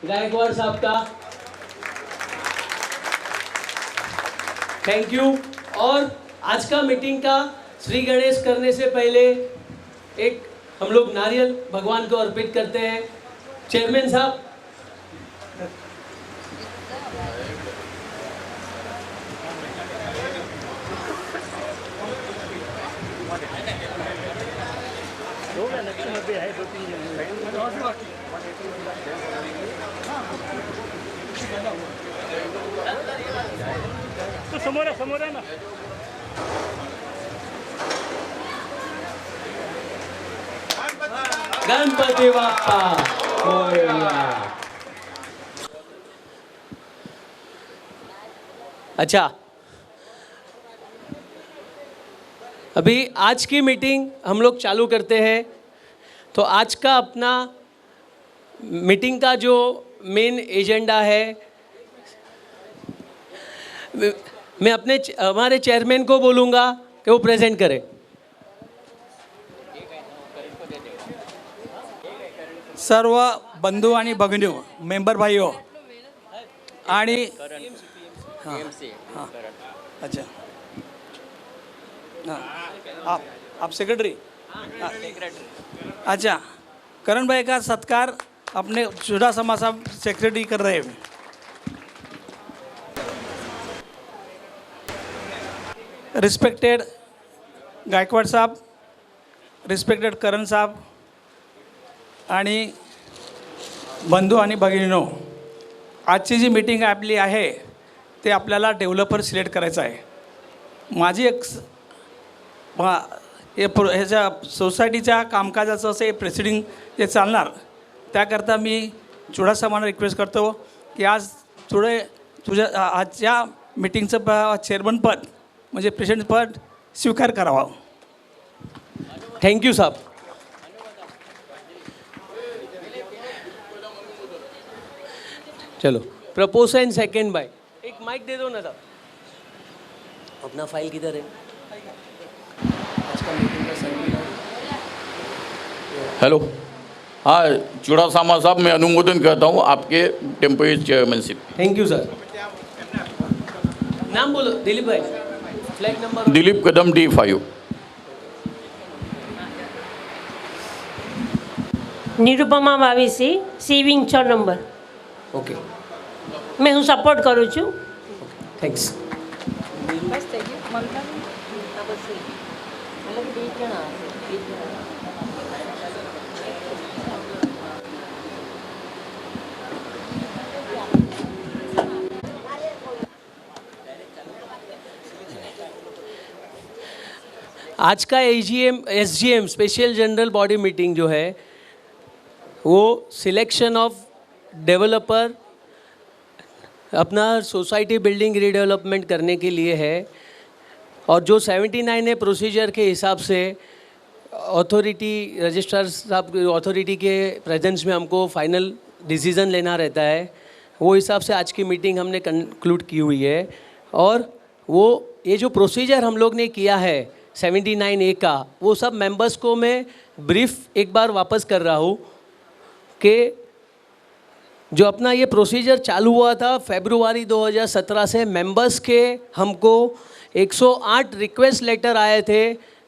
गायकवाड़ साहब का thank you. और आज का मीटिंग का श्री गणेश करने से पहले एक हम लोग नारियल भगवान को अर्पित करते हैं। चेयरमैन साहब, तो समोर आहे ना। गणपति बाप्पा मोरया। अच्छा, अभी आज की मीटिंग हम लोग चालू करते हैं। तो आज का अपना मीटिंग का जो मेन एजेंडा है, मैं अपने हमारे चेयरमैन को बोलूँगा कि वो प्रेजेंट करें। सर्व बंधू आणि भगिनी मेंबर भाइयों आणि हां हां अच्छा हां आप सेक्रेटरी अच्छा करण भाई का सत्कार अपने चुड़ासमा साहब सेक्रेटरी कर रहे हैं। रिस्पेक्टेड गायकवाड साहब, रिस्पेक्टेड करण साहब आणि बंधू आणि भगिनींनो, आजची जी मीटिंग आपली आहे ते आपल्याला डेव्हलपर सिलेक्ट करायचं आहे। माझी एक ह्याच्या सोसायटीच्या कामकाजाचं असं प्रेसिडिंग जे चालणार, त्याकरता मी चुडासमाना रिक्वेस्ट करतो की आज आजच्या मीटिंगचं चेअरमनपद म्हणजे प्रेसिडेंटपद स्वीकार करावा। थैंक यू साहब। चलो, प्रपोज एंड सेकंड बाय। एक माइक दे दो ना साहब। अपना फाइल किधर है? आज का मीटिंग का सर्कुलर। हेलो, हाँ चुड़ासामा साहब, मैं अनुमोदन करता हूँ आपके temporary chairmanship. Thank you sir. नाम बोलो। दिलीप भाई, फ्लैग नंबर। दिलीप कदम D5। નિરૂપમા વાવીસી સીવિંગ 6 નંબર। ओके, મેં હું સપોર્ટ કરું છું। थैंक्स। आज का SGM special general body meeting जो है वो सिलेक्शन ऑफ डेवलपर अपना सोसाइटी बिल्डिंग रीडेवलपमेंट करने के लिए है। और जो 79 है प्रोसीजर के हिसाब से अथॉरिटी रजिस्ट्रार साहब अथॉरिटी के प्रेजेंस में हमको फाइनल डिसीज़न लेना रहता है। वो हिसाब से आज की मीटिंग हमने कंक्लूड की हुई है। और वो ये जो प्रोसीजर हम लोग ने किया है 79A का, वो सब मेंबर्स को मैं ब्रीफ एक बार वापस कर रहा हूँ कि जो अपना ये प्रोसीजर चालू हुआ था फरवरी 2017 से, मेंबर्स के हमको 108 रिक्वेस्ट लेटर आए थे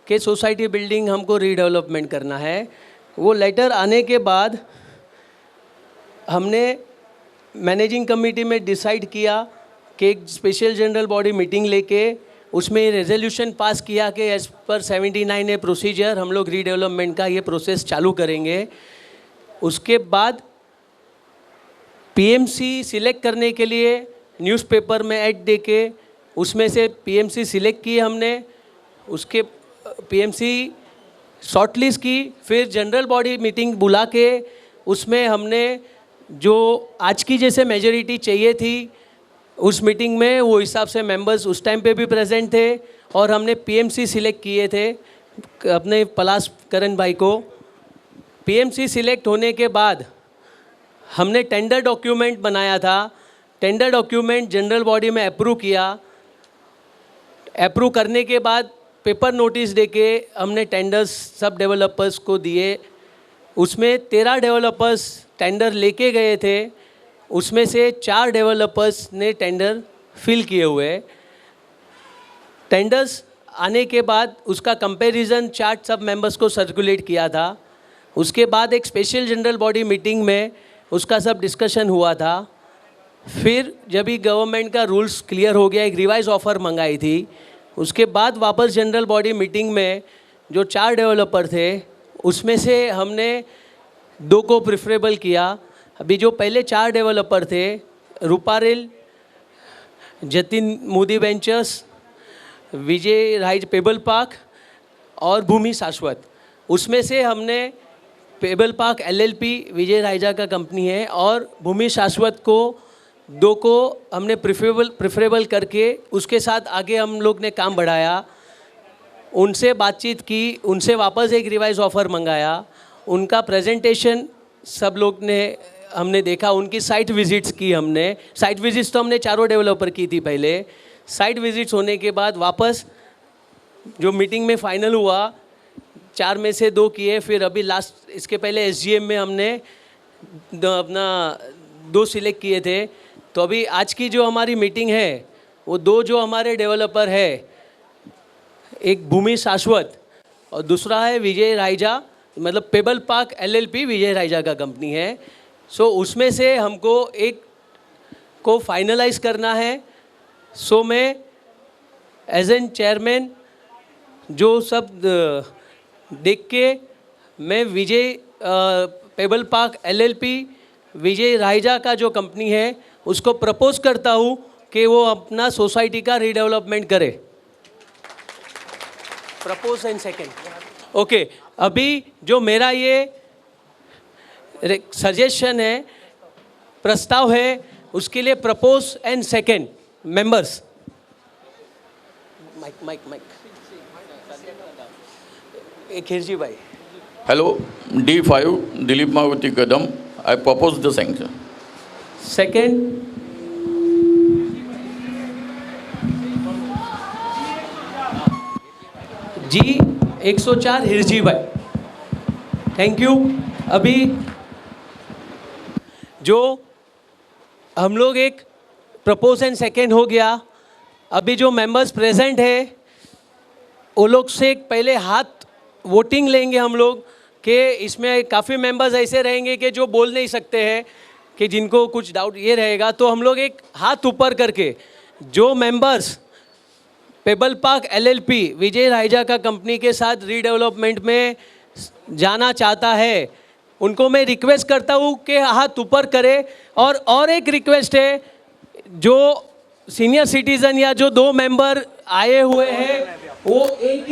कि सोसाइटी बिल्डिंग हमको रीडेवलपमेंट करना है। वो लेटर आने के बाद हमने मैनेजिंग कमेटी में डिसाइड किया कि एक स्पेशल जनरल बॉडी मीटिंग लेके उसमें रेजोल्यूशन पास किया कि एज़ पर 79A प्रोसीजर हम लोग रीडेवलपमेंट का ये प्रोसेस चालू करेंगे। उसके बाद PMC सिलेक्ट करने के लिए न्यूज़पेपर में ऐड देके उसमें से PMC सिलेक्ट किए हमने। उसके PMC शॉर्टलिस्ट की, फिर जनरल बॉडी मीटिंग बुला के उसमें हमने जो आज की जैसे मेजॉरिटी चाहिए थी उस मीटिंग में, वो हिसाब से मेंबर्स उस टाइम पे भी प्रेजेंट थे। और हमने PMC सिलेक्ट किए थे अपने पलाश करण भाई को। PMC सिलेक्ट होने के बाद हमने टेंडर डॉक्यूमेंट बनाया था। टेंडर डॉक्यूमेंट जनरल बॉडी में अप्रूव किया। अप्रूव करने के बाद पेपर नोटिस देके हमने टेंडर्स सब डेवलपर्स को दिए। उसमें 13 डेवलपर्स टेंडर लेके गए थे उसमें से 4 डेवलपर्स ने टेंडर फिल किए हुए हैं। टेंडर्स आने के बाद उसका कंपैरिजन चार्ट सब मेंबर्स को सर्कुलेट किया था। उसके बाद एक स्पेशल जनरल बॉडी मीटिंग में उसका सब डिस्कशन हुआ था। फिर जब ही गवर्नमेंट का रूल्स क्लियर हो गया, एक रिवाइज ऑफ़र मंगाई थी। उसके बाद वापस जनरल बॉडी मीटिंग में जो 4 डेवलपर थे उसमें से हमने 2 को प्रेफरेबल किया। अभी जो पहले 4 डेवलपर थे, रूपारेल, जतिन मोदी वेंचर्स, विजय राइज पेबल पार्क और भूमि शाश्वत, उसमें से हमने पेबल पार्क LLP विजय राइजा का कंपनी है और भूमि शाश्वत को 2 को हमने प्रेफरेबल करके उसके साथ आगे हम लोग ने काम बढ़ाया। उनसे बातचीत की, उनसे वापस एक रिवाइज ऑफ़र मंगाया। उनका प्रेजेंटेशन सब लोग ने हमने देखा, उनकी साइट विज़िट्स की हमने। साइट विज़िट्स तो हमने 4 डेवलपर की थी पहले। साइट विज़िट्स होने के बाद वापस जो मीटिंग में फाइनल हुआ 4 में से 2 किए। फिर अभी लास्ट इसके पहले SGM में हमने अपना 2 सिलेक्ट किए थे। तो अभी आज की जो हमारी मीटिंग है वो 2 जो हमारे डेवलपर है, एक भूमि शाश्वत और दूसरा है विजय राइजा, मतलब पेबल पार्क LLP विजय राइजा का कंपनी है। सो उसमें से हमको एक को फाइनलाइज करना है। सो मैं एज एन चेयरमैन जो सब देख के मैं विजय पेबल पार्क LLP विजय राइजा का जो कंपनी है उसको प्रपोज करता हूँ कि वो अपना सोसाइटी का रीडेवलपमेंट करे। Propose and second. ओके, अभी जो मेरा ये सजेशन है, प्रस्ताव है, उसके लिए propose and second members. Mike एक हिरजी भाई। Hello, D5, Dilip Maruti Kadam. I propose the sanction. Second G 104 Hirji भाई। Thank you. अभी जो हम लोग एक प्रपोज एंड सेकेंड हो गया। अभी जो मेंबर्स प्रेजेंट है वो लोग से एक पहले हाथ वोटिंग लेंगे हम लोग कि इसमें काफ़ी मेंबर्स ऐसे रहेंगे कि जो बोल नहीं सकते हैं, कि जिनको कुछ डाउट ये रहेगा। तो हम लोग एक हाथ ऊपर करके जो मेंबर्स पेबल पार्क LLP विजय राइजा का कंपनी के साथ रीडेवलपमेंट में जाना चाहता है उनको मैं रिक्वेस्ट करता हूँ कि हाथ ऊपर करे। और एक रिक्वेस्ट है, जो सीनियर सिटीज़न या जो 2 मेंबर आए हुए हैं वो एक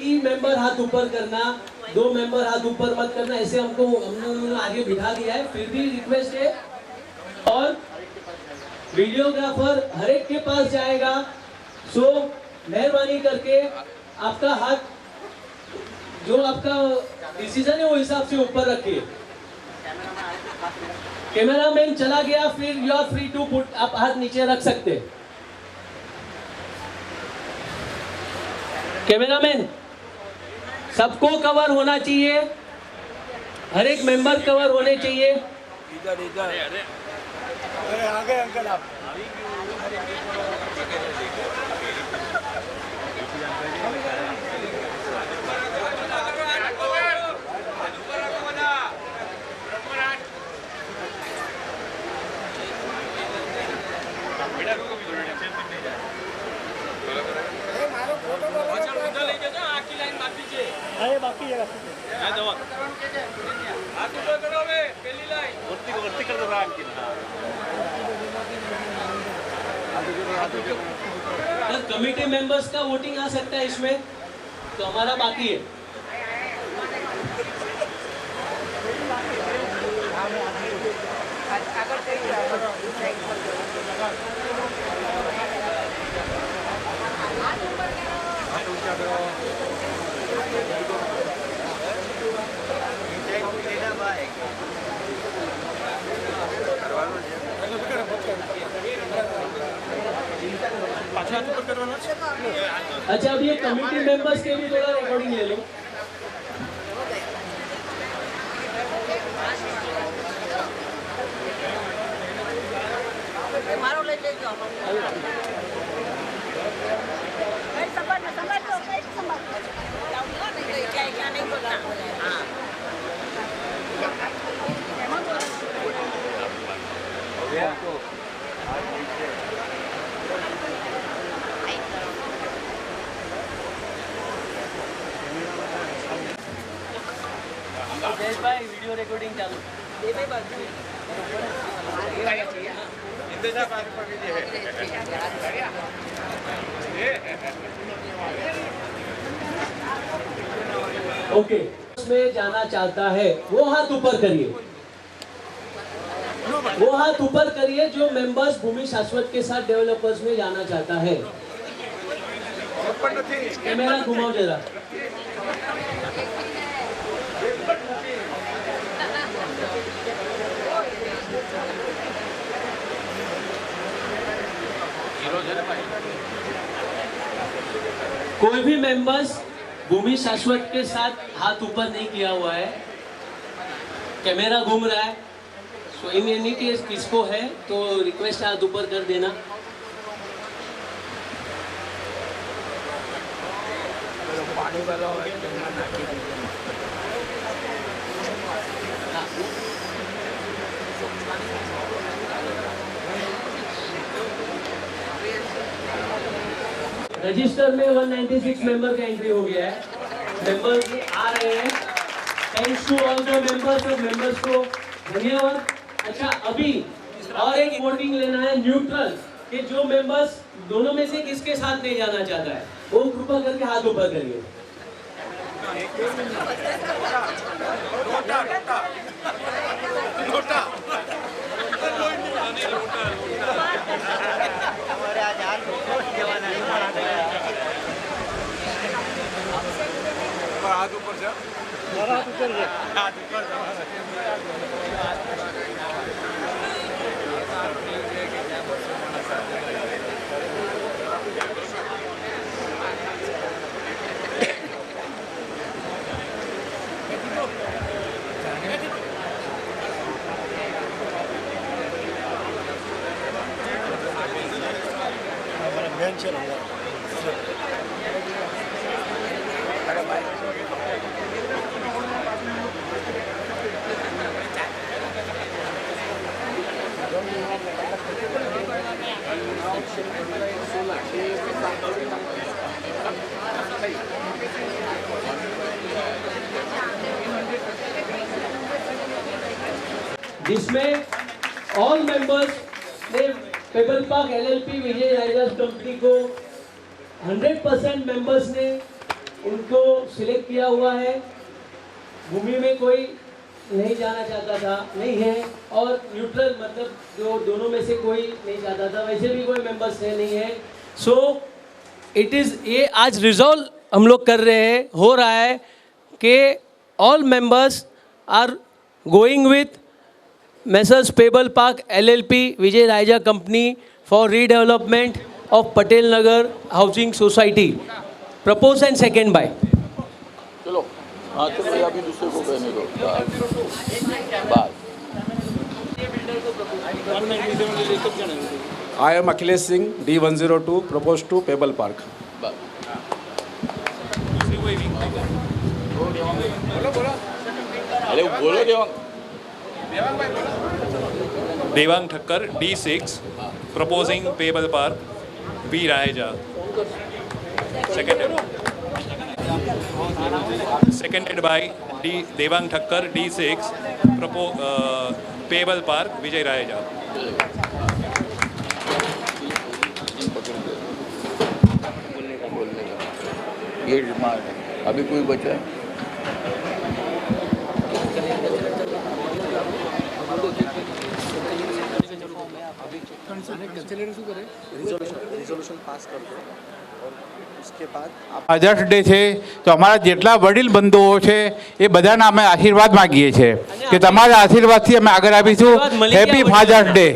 ही मेंबर हाथ ऊपर करना, 2 मेंबर हाथ ऊपर मत करना। ऐसे हमने आगे बिठा दिया है, फिर भी रिक्वेस्ट है। और वीडियोग्राफर हर एक के पास जाएगा। सो मेहरबानी करके आपका हाथ, जो आपका डिसीजन है वो हिसाब से ऊपर रखिए। कैमरामैन चला गया, फिर you are free to put, आप हाथ नीचे रख सकते हैं। कैमरामैन, सबको कवर होना चाहिए, हर एक मेंबर कवर होने चाहिए। आगे अंकल आप बाकी है कमिटी मेंबर्स का वोटिंग आ सकता है इसमें, तो हमारा बाकी है। अच्छा, अब ये कमिटी मेंबर्स के भी थोड़ा रिकॉर्डिंग ले लो। जयेश भाई वीडियो रिकॉर्डिंग चालू ओके उसमें जाना चाहता है वो हाथ ऊपर करिए, वो हाथ ऊपर करिए जो मेंबर्स भूमि शाश्वत के साथ डेवलपर्स में जाना चाहता है। कैमरा घुमाओ जरा। कोई भी मेंबर्स भूमि शाश्वत के साथ हाथ ऊपर नहीं किया हुआ है, कैमरा घूम रहा है, सो इन एनी केस किसको है तो रिक्वेस्ट हाथ ऊपर कर देना। रजिस्टर में 196 मेंबर का एंट्री हो गया है, मेंबर्स आ रहे हैं। Thanks to all the members और मेंबर्स को धन्यवाद। अच्छा अभी और एक वोटिंग लेना है न्यूट्रल कि जो मेंबर्स दोनों में से किसके साथ नहीं जाना चाहता है वो कृपा करके हाथ ऊपर करिए। हाथ ऊपर जा, हाथ ऊपर जा, हाथ ऊपर जा। जिसमें ऑल मेंबर्स ने पेबल पार्क एलएलपी विजय राइडर्स कंपनी को 100% मेंबर्स ने उनको सिलेक्ट किया हुआ है। भूमि में कोई नहीं जाना चाहता था, नहीं है, और न्यूट्रल मतलब जो दोनों में से कोई नहीं चाहता था, वैसे भी कोई मेंबर्स है नहीं है। सो इट इज़ ये आज रिजॉल्व हम लोग कर रहे हैं, हो रहा है कि all members are going with Messrs Pebble Park LLP Vijay Raija Company for redevelopment of Patel Nagar Housing Society. Proposed and second by. चलो हाँ चलो अभी दूसरे को कहने दो बात। I am Akhilesh Singh, D102, proposed to Pebble Park. अरे बोलो Devang. Devang Thakkar, D6, proposing Pebble Park, B. Raheja. Seconded by Devang Thakkar, D6, Pebble Park, Vijay Raheja. ये डिमांड है। अभी कोई बचा है? મધર્સ ડે છે તો અમારા જેટલા વડીલ બંધુઓ છે એ બધાના અમે આશીર્વાદ માગીએ છીએ કે તમારા આશીર્વાદથી અમે આગળ આવીશું। Happy father's day.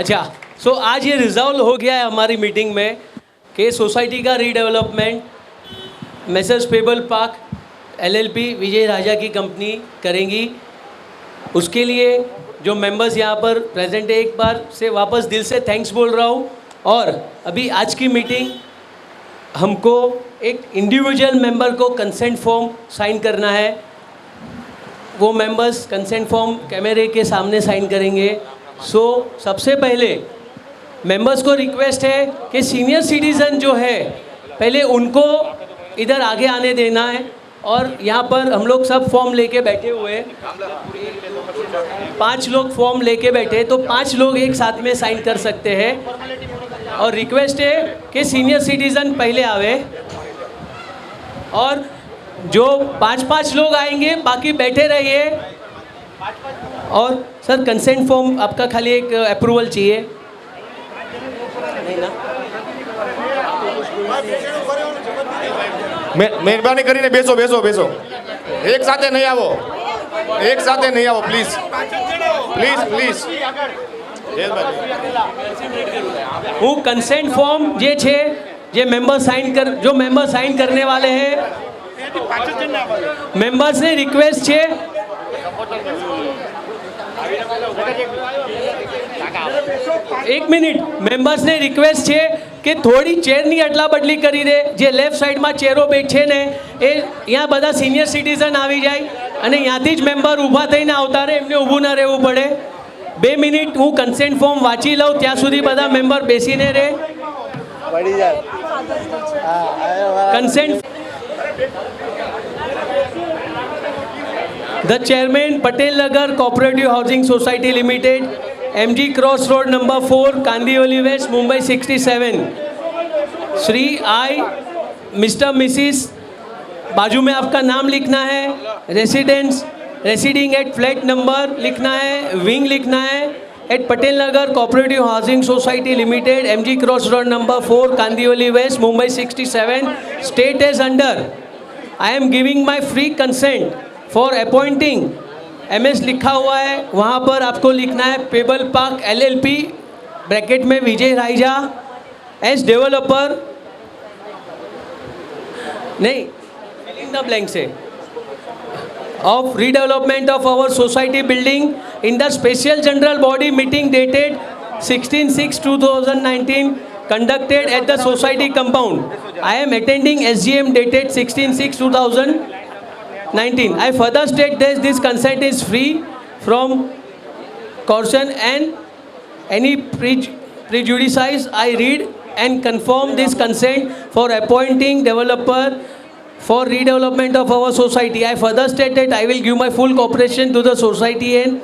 अच्छा सो आज ये रिजॉल्व हो गया है हमारी मीटिंग में कि सोसाइटी का redevelopment Messrs Pebble Park LLP Vijay Raja की कंपनी करेंगी। उसके लिए जो मेंबर्स यहाँ पर प्रेजेंट है, एक बार से वापस दिल से थैंक्स बोल रहा हूँ। और अभी आज की मीटिंग हमको एक इंडिविजुअल मेंबर को कंसेंट फॉर्म साइन करना है। वो मेंबर्स कंसेंट फॉर्म कैमरे के सामने साइन करेंगे। सो सबसे पहले मेंबर्स को रिक्वेस्ट है कि सीनियर सिटीज़न जो है पहले उनको इधर आगे आने देना है। और यहाँ पर हम लोग सब फॉर्म लेके बैठे हुए हैं, 5 लोग फॉर्म लेके बैठे, तो 5 लोग एक साथ में साइन कर सकते हैं। और रिक्वेस्ट है कि सीनियर सिटीज़न पहले आवे और जो 5-5 लोग आएंगे बाकी बैठे रहिए। और सर कंसेंट फॉर्म आपका खाली एक अप्रूवल चाहिए, नहीं ना? મહેરબાની કરીને બેસો બેસો બેસો એક સાથે નહીં આવો, એક સાથે નહીં આવો પ્લીઝ પ્લીઝ પ્લીઝ। હું कंसेंट फॉर्म જે છે જે जो मेंबर साइन करने वाले हैं, मेंबर्स ने रिक्वेस्ट છે एक मिनिट, मेंबर्स ने रिक्वेस्ट છે કે થોડી ચેરની અદલા બદલી કરી દે। જે લેફ્ટ સાઈડમાં ચેરો બેઠ છે ને એ અહીંયા બધા સિનિયર સિટીઝન આવી જાય અને ત્યાંથી જ મેમ્બર ઊભા થઈને આવતા રહે, એમને ઊભું ના રહેવું પડે। 2 મિનિટ હું કન્સેન્ટ ફોર્મ વાંચી લઉં ત્યાં સુધી બધા મેમ્બર બેસીને રહે। Consent the chairman Patel Nagar cooperative housing society limited, MG cross road number 4, Kandivali west, Mumbai 67। Shri आई मिस्टर मिसिस, बाजू में आपका नाम लिखना है, रेसिडिंग एट फ्लैट नंबर लिखना है, विंग लिखना है, at Patel Nagar cooperative housing society limited, MG cross road number 4, Kandivali west, Mumbai 67। State as under I am giving my free consent for appointing, MS लिखा हुआ है, वहाँ पर आपको लिखना है पेबल पार्क LLP ब्रैकेट में विजय राइजा एज डेवलपर, नहीं फिलिंग द ब्लैंक से, of redevelopment of our society building in the special general body meeting dated 16/6/2019 conducted at the society compound. I am attending SGM dated 16/6/2019. I further state that this consent is free from caution and any prejudice. I read and confirm this consent for appointing developer for redevelopment of our society. I further state that I will give my full cooperation to the society and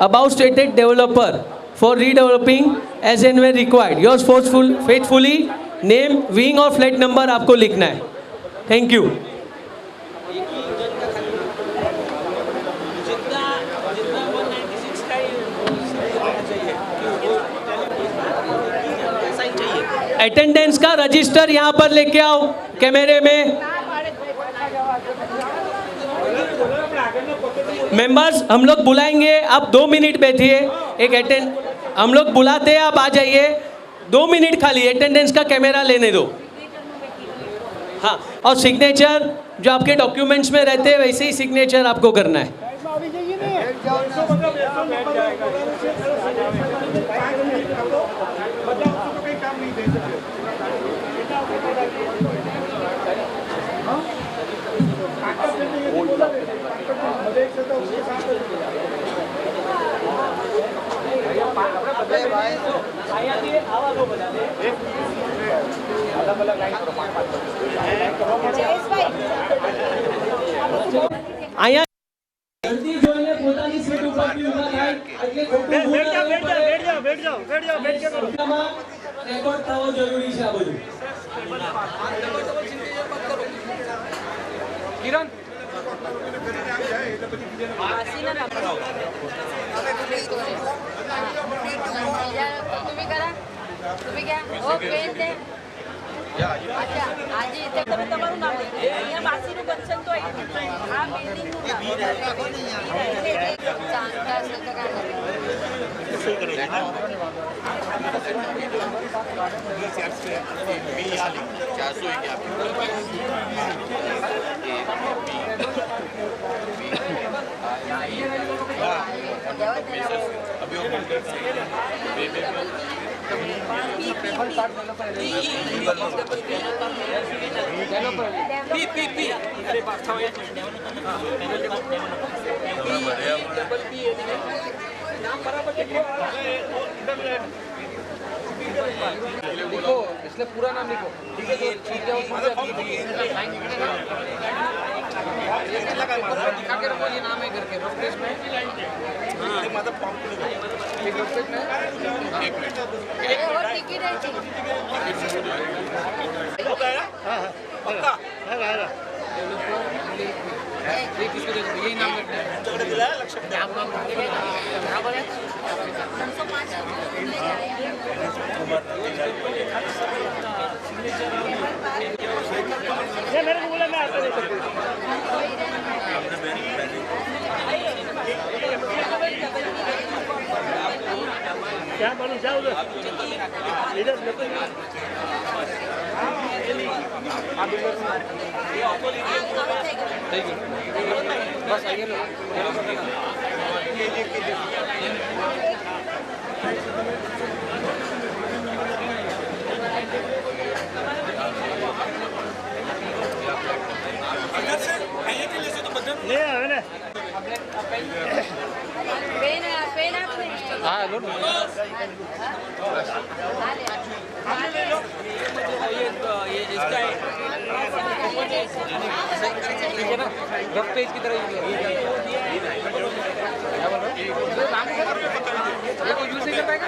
above stated developer for redeveloping as and when required. Yours faithfully, name, wing और flat number आपको लिखना है. Thank you. Attendance का register यहाँ पर लेके आओ कैमरे में. मेंबर्स हम लोग बुलाएंगे, आप 2 मिनट बैठिए. हम लोग बुलाते हैं, आप आ जाइए. 2 मिनट खाली अटेंडेंस का कैमरा लेने दो. हाँ, और सिग्नेचर जो आपके डॉक्यूमेंट्स में रहते हैं वैसे ही सिग्नेचर आपको करना है. અહીંયા જલ્દી જોઈને પોતાની સીટ ઉપરથી ઊભા થાય એટલે ખોટું બેઠ જાઓ. રેકોર્ડ થવો જરૂરી છે આ બધું. કિરણ तुम्ही क्या ओ पेन दे अच्छा आज इथे તમે તમારું નામ લખો. અહીંયા વાસીનું કંચન તો આ બિલ્ડિંગનું નામ ચાંદા સતકાના શું કરે છે બિયાલી 411 लिखो, इसलिए पूरा नाम लिखो। ठीक है, ठीक है, दिखा के रखो, ये नाम है करके रोस्टेज में। एक रोस्टेज में टिकट है पक्का ये किसको देखो, यही नाम लिखना है। बराबर है। ये मेरे को बोला मैं आपको दे सकती हूँ। क्या बोलूं, जाओ इधर बस आइए लो। ले आओ ना। पेन आपने हाँ लो ना। ये इसका है ठीक है ना, रफ पेज की तरह ये को यूज नहीं कर पाएगा।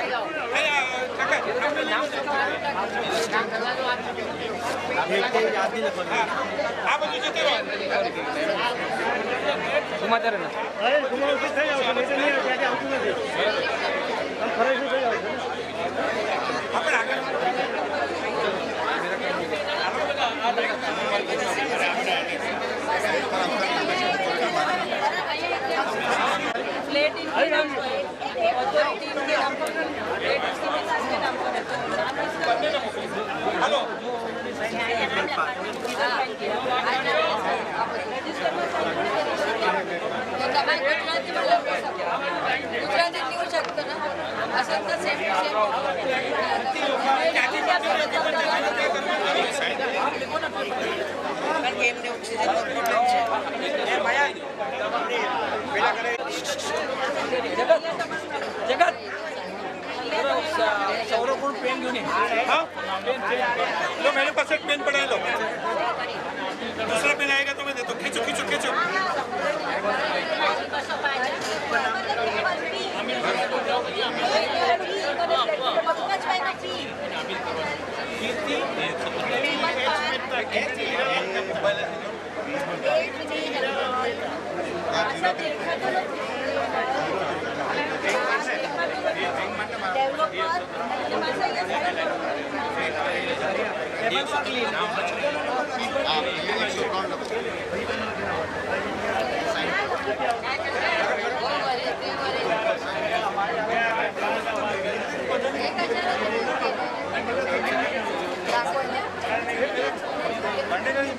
घुमाते रहना। अरे घुमाओ से सही आओ, नहीं तो नहीं आओ, क्या होता है हम खड़े से सही आओ। प्लेट इनके नाम पर है, अथॉरिटी इनके नाम पर है, प्लेट उसके मिजाज के नाम पर है, तो नाम इसका हेलो गुजराती लिहू शकतो ना, असं तर सेम जगत सौरव कोण पेन घेऊन ये। लो मेरे पास एक पेन पड़ा है, लो दूसरा पेन आएगा तो मैं देता हूँ। खींचो खींचो खींचो।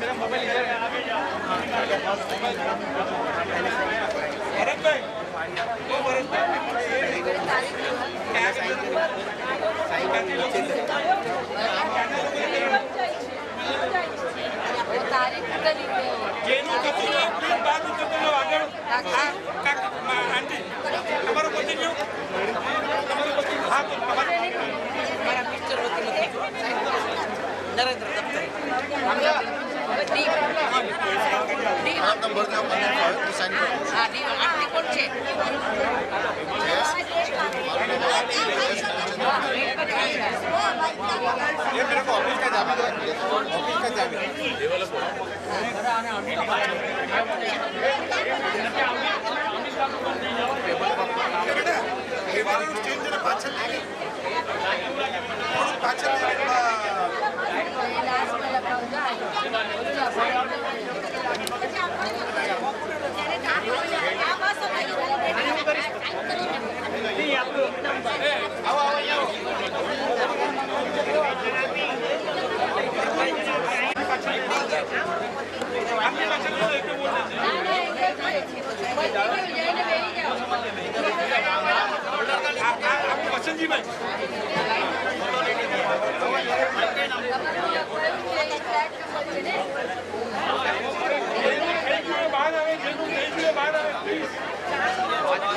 मेरा मोबाइल इधर है, आगे जाओ। भरत भाई, वो भरत तारीख જેનું થતું હોય પ્લીઝ બાદ થતું હોય આગળ આંટી તમારો પતિ હા તો મારા પિક્ચર વતી નરેન્દ્ર દફતરી હા ડી આંટી કોણ છે ये मेरे को ऑफिस का जाना है, ऑफिस का जाना है। ના ના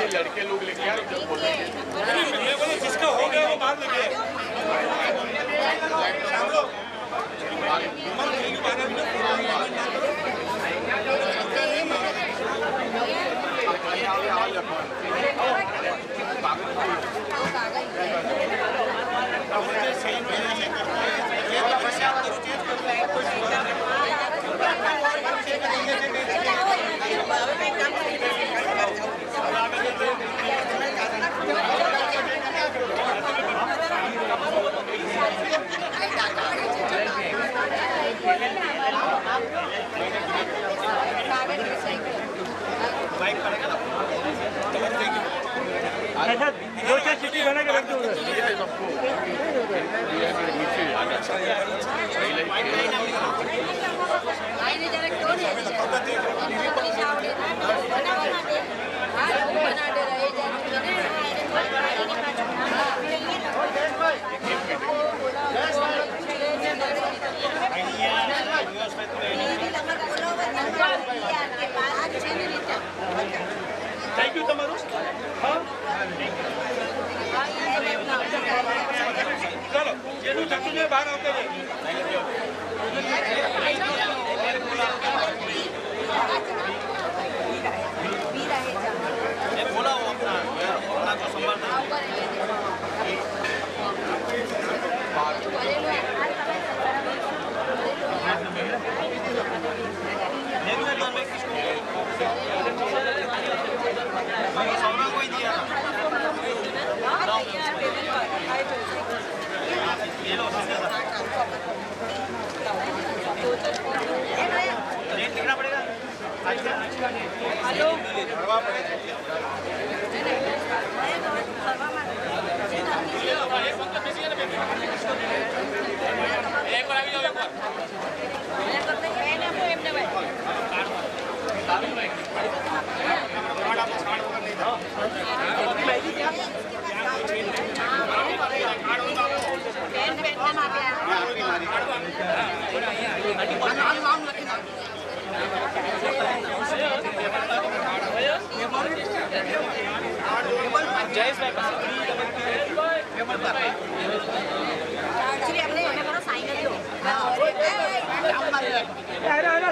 लड़के लोग लेके आए मैं बोला जिसका हो गया वो बाहर लगे शाम को दो चार चिट्ठी बना के रख दो थैंक यू તમારું चलो જેનું થતું છે બહાર આવતા બોલાવો अपना तो लिखना पड़ेगा एक बार आ जाओ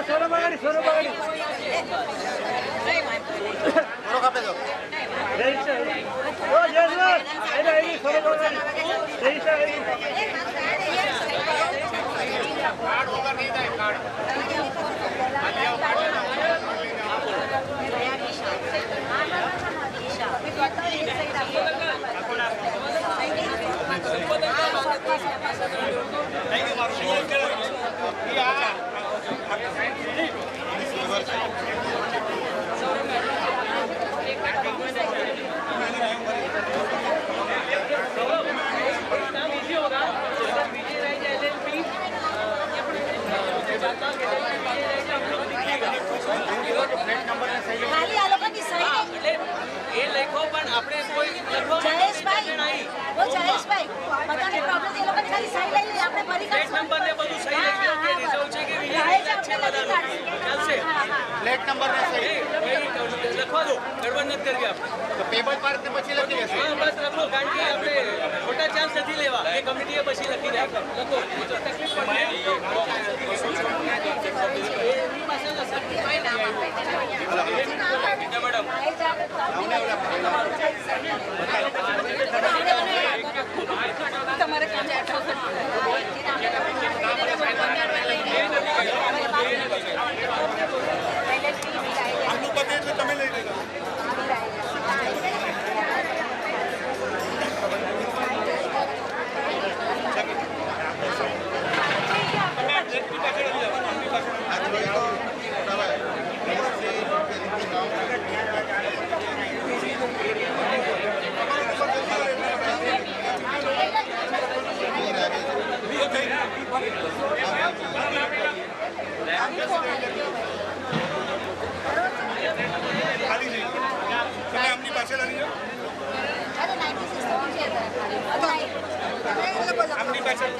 सोलो बगाड़ी ખાલી આ લોકોની સહી એ લખો પણ આપણે કોઈ લખો જયેશભાઈ ઓ જયેશભાઈ બધાને પ્રોબ્લેમ એ લોકોની ખાલી સહી લઈ લઈએ આપણે ફરી પ્લેટ નંબર ને બધું સહી લખી કે રિઝર્વ છે કે રિઝર્વ છે બધા ચાલશે પ્લેટ નંબર ને સહી લખવા દો ગડબડ નથી કરવી આપણે તો પેપર પર તે પછી લખી દેશે હા બસ લખો કારણ કે આપણે ખોટા ચાન્સ નથી લેવા એ કમિટીએ પછી લખી દે લખો તો તકલીફ પડે એની પાસે સર્ટિફાઈડ નામ આપે મેડમ તમારે કોન્ટેક્ટ આટલું પતે એટલે તમે લઈ લેજો પાછળ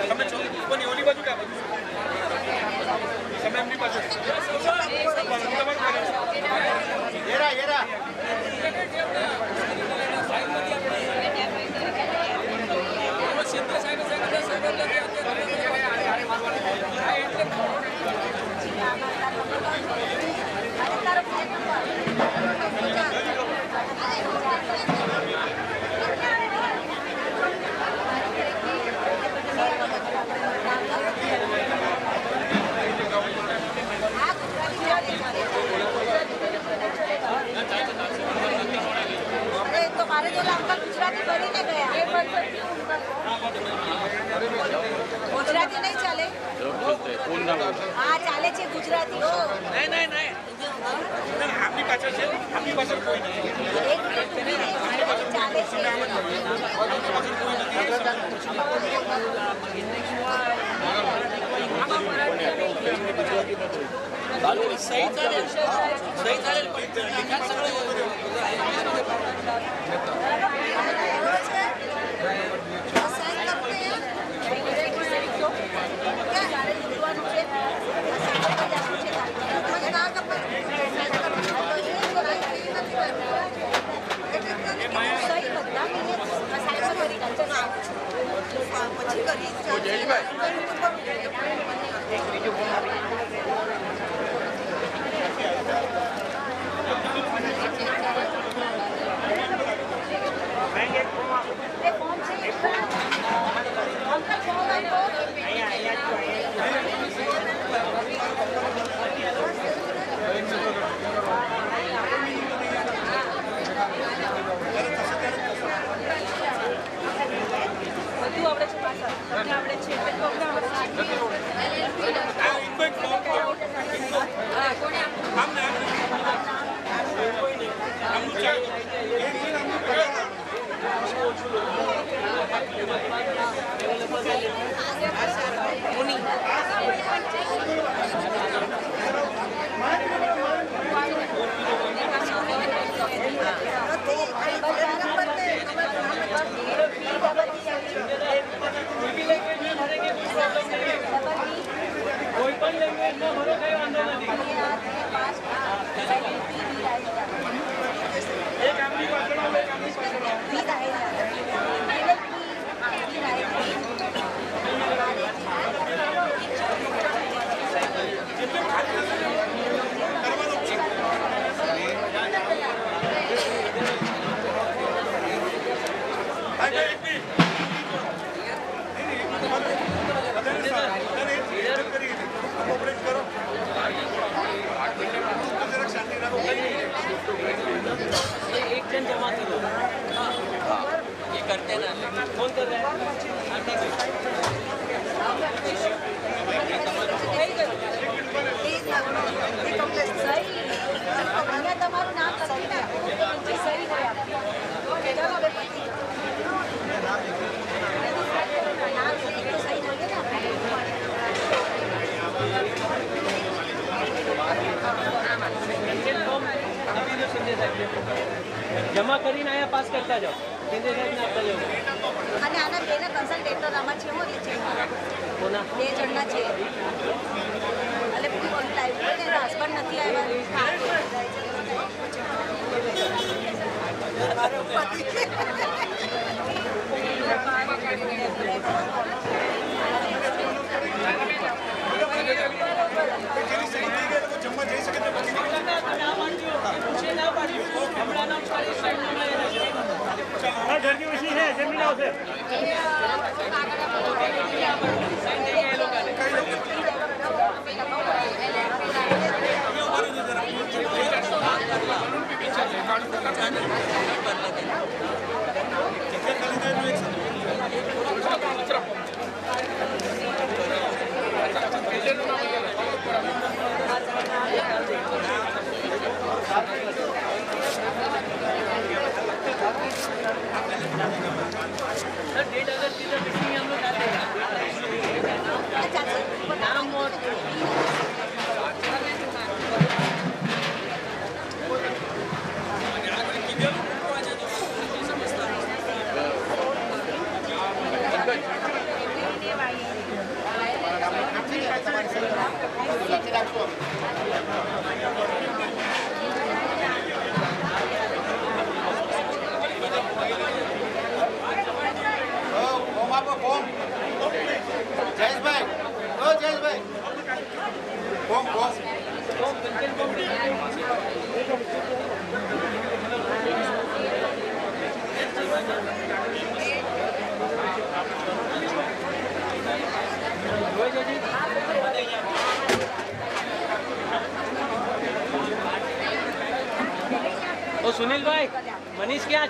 તમે છો કોની ઓલી બાજુ ક્યાં બાજુ તમે એમની પાછળ तो मारे जो अंकल गुजराती भरी ने गया गुजराती नहीं चले हाँ चाले छे गुजराती हो નહીં નહીં નહીં આપની પાછળ છે આપની પાછળ કોઈ નહીં एक मिनट चाले छे सही चालेल सही चालेल पण निकाल सगळं તમારું નામ લખી નાખો સહી ગયા ચાલો હવે પછી નામ સહી જમા કરીને અહીંયા પાસ કરતા જાઓ શિંદે સાહેબને આપતા જાઓ અને આના બેના કન્સલ્ટેટર આમાં છે હો છે કોના 2 જણના છે એટલે પૂરી લાઈવ ને હસબન્ડ નથી આવ્યા घर की वैसी है जमीन हाउस है ओ सुनील भाई, मनीष क्या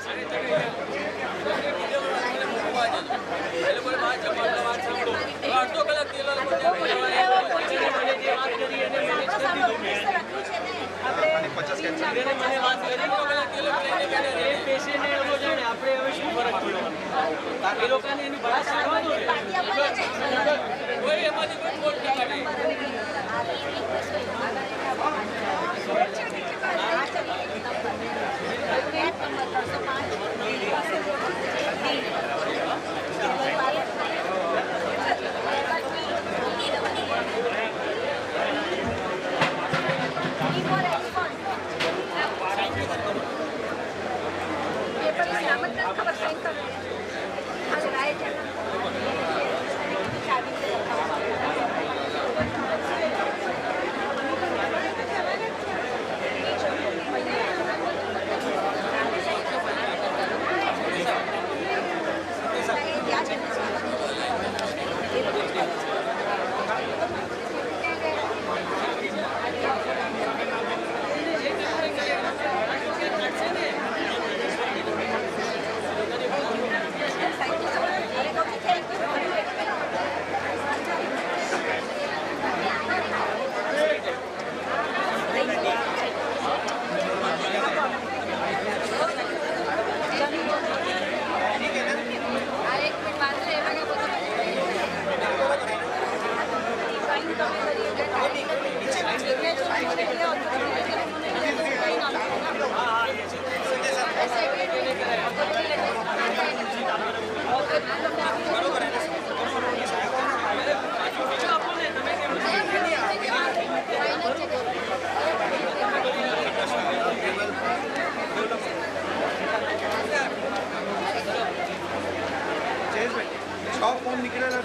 फॉर्म निकला था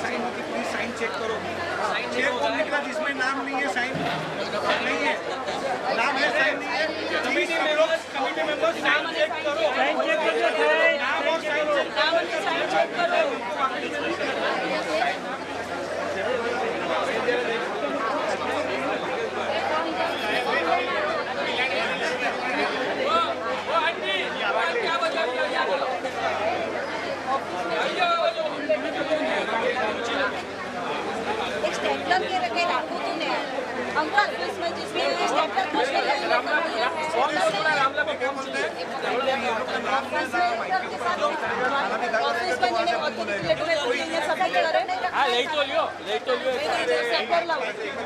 साइन होती, प्लीज साइन चेक करो। चेक फॉर्म निकला जिसमें नाम नहीं है, साइन नहीं है, नाम है साइन नहीं है। कमिटी मेंबर्स साइन चेक करो, साइन चेक करो, नाम और साइन चेक करो। स्टेपलर के रखे राखो तूने हमको ऑफिस में जिसमें स्टेपलर कुछ नहीं है ऑफिस में नहीं लेटर में सफाई करे हाँ ले तो लियो स्टेपलर लाओ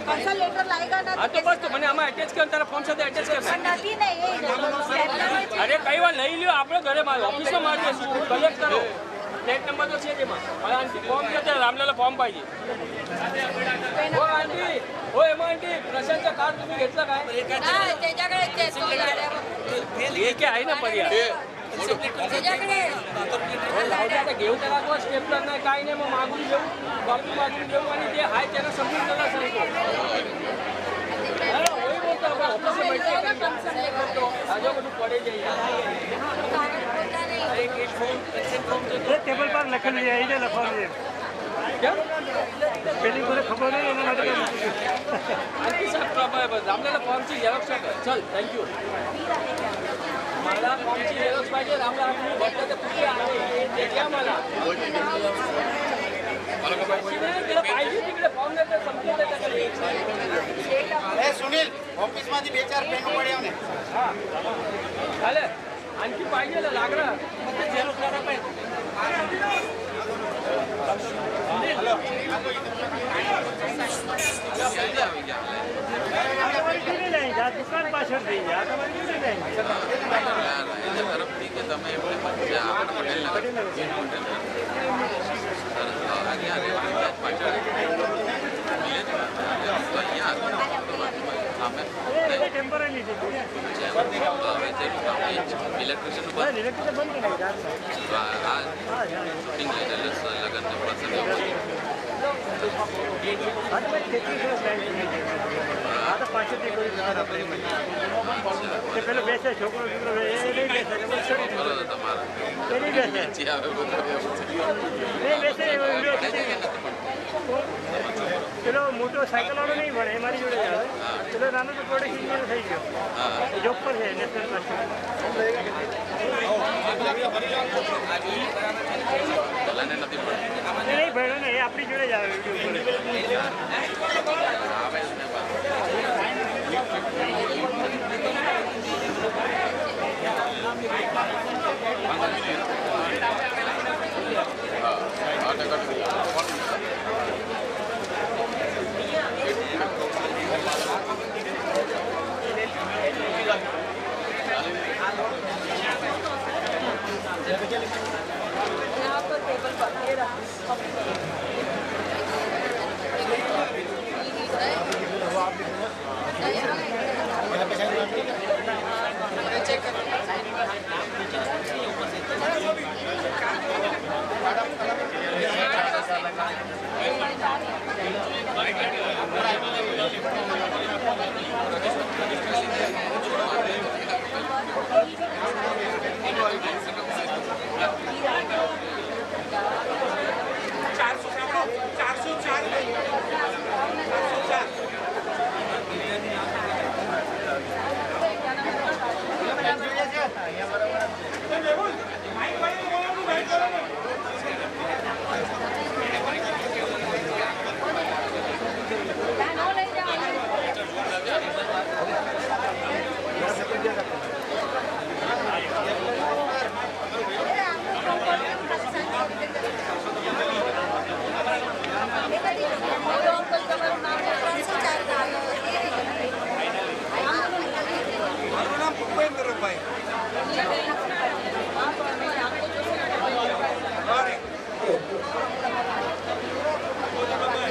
कौन लेटर लाएगा ना हाँ तो बस तो मैंने आमा अटैच कर तारा फॉर्म साथे अटैच कर નથી ને એ સ્ટેપલર अरे कई बार લઈ લ્યો આપણે ઘરે માર ઓફિસમાં મારી દેશું કલેક્ટ કરો પ્લેટ નંબર તો છે તેમાં હવે આંટી ફોર્મ છે તે રામલાલ ફોર્મ पाहिजे ओ आंटी ओ एमा आंटी प्रशांतचं कार्ड तुम्ही घेतलं काय હા त्याच्याकडे ते हे काय आहे ना पर्याय त्याच्याकडे आता घेऊ त्याला किंवा स्टेपलर नाही काय नाही मग मागून घेऊ कॉपी मागून घेऊ आणि ते आहे त्यांना समजून त्याला सांगतो वही बोलतो आपण ऑफिस में बैठे आजो कुछ पड़े जाइए एक फॉर्म कंसेंट फॉर्म तो टेबल पर लखन ले आइए लखन ले क्या पेलिंग को खबर नहीं ना मतलब आणखी सब प्रॉब्लेम आहे रामलाला फॉर्मची झेरॉक्स टाका चल थँक्यू मला फॉर्मची झेरॉक्स पाहिजे रामला आपण बघता तर कुठे आहे ते द्या मला तिला पाहिजे तिकडे फॉर्म नाही तर समजून त्याच्याकडे सुनील ऑफिस मध्ये 2-4 पेन पड्या ने हां झालं आणखी पाहिजे लागला फक्त झेरॉक्स करा पाहिजे हेलो दुकान पाछળ થઈ ગયા તો મને નહીં તરફ થી કે તમે એમને પટેલ પાછળ પેલો મોટો સાયકલ વાળો નહીં ભણે એ મારી જોડે જ આવે પેલો નાનો તો પ્રોડક્ટ ઇન્જિનિયર થઈ ગયો જોબ પર છે નેશનલ નહીં ભણ્યો ને એ આપણી જોડે જ આવે यहाँ पर टेबल पर ये रहा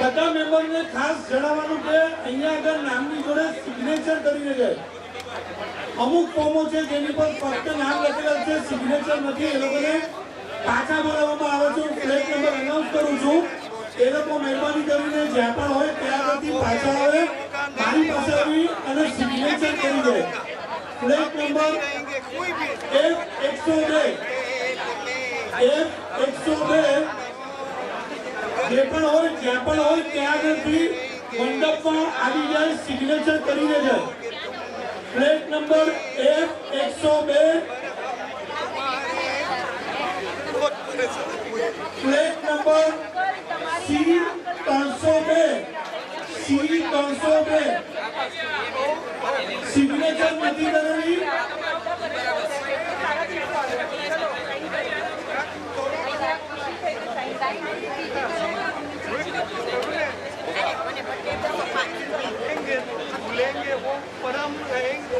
બધા મેમ્બરને ખાસ જણાવવાનું કે અહીંયા આગળ નામની જોડે સિગ્નેચર કરીને જાય. અમુક ફોર્મો છે જેની પર ફક્ત નામ લખેલા છે, સિગ્નેચર નથી. એ લોકોને પાછા બોલાવવામાં આવે છે. હું ફ્લેટ નંબર અનાઉન્સ કરું છું. એ લોકો મહેરબાની કરીને જ્યાં પણ હોય ત્યાં આગળથી પાછા આવે, મારી પાસે આવી અને સિગ્નેચર કરી જાય. ફ્લેટ નંબર F102 જે પણ હોય જ્યાં પણ હોય ત્યાં આગળથી મંડપમાં આવી જાય, સિગ્નેચર કરીને જાય. Flat number F102, flat number C302, signature નથી કરેલી. लेंगे वो पर हम रहेंगे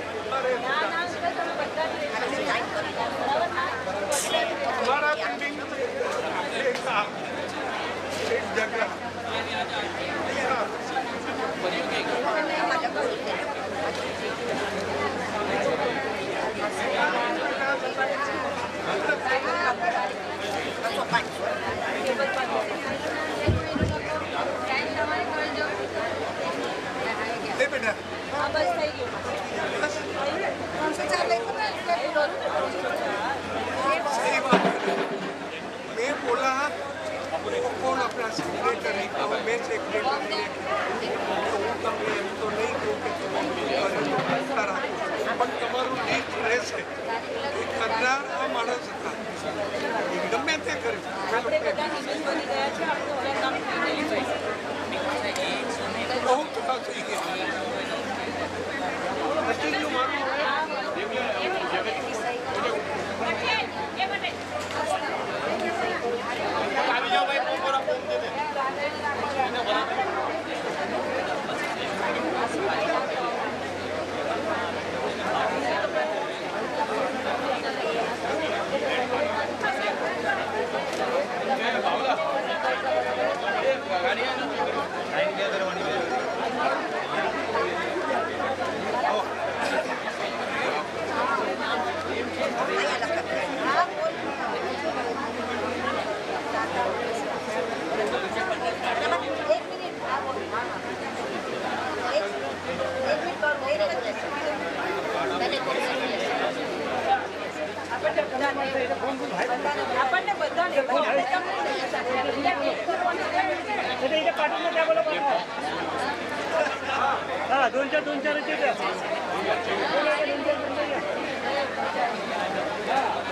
हमारा बिल्डिंग एक जगह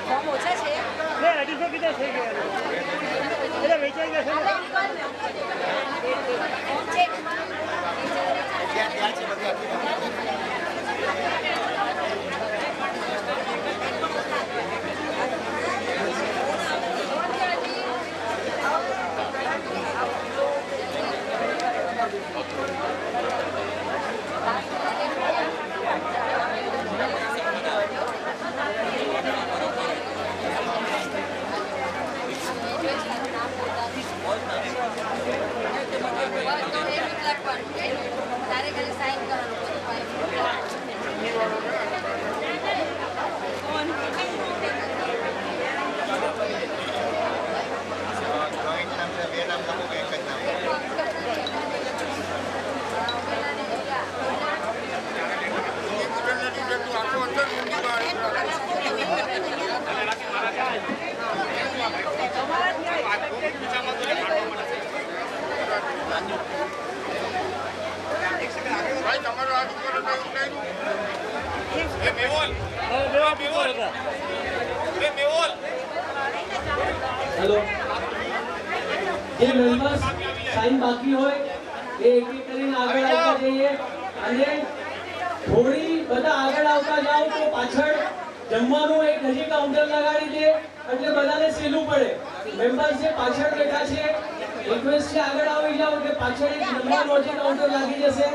ફોર્મ ઓછા છે ફોર્મ ચેક તારે ખાલી સાઈન હેલો, જે મેમ્બર્સ સાઈન બાકી હોય એ એક એક કરીને આગળ આવતા જઈએ અને થોડી બધા આગળ આવતા જાઓ તો પાછળ જમવાનું એક નજીક કાઉન્ટર લગાડી દે એટલે બધાને સહેલું પડે. મેમ્બર્સ જે પાછળ બેઠા છે રિક્વેસ્ટ છે આગળ આવી જાઓ કે પાછળ એક નંબર નજીક કાઉન્ટર લાગી જશે.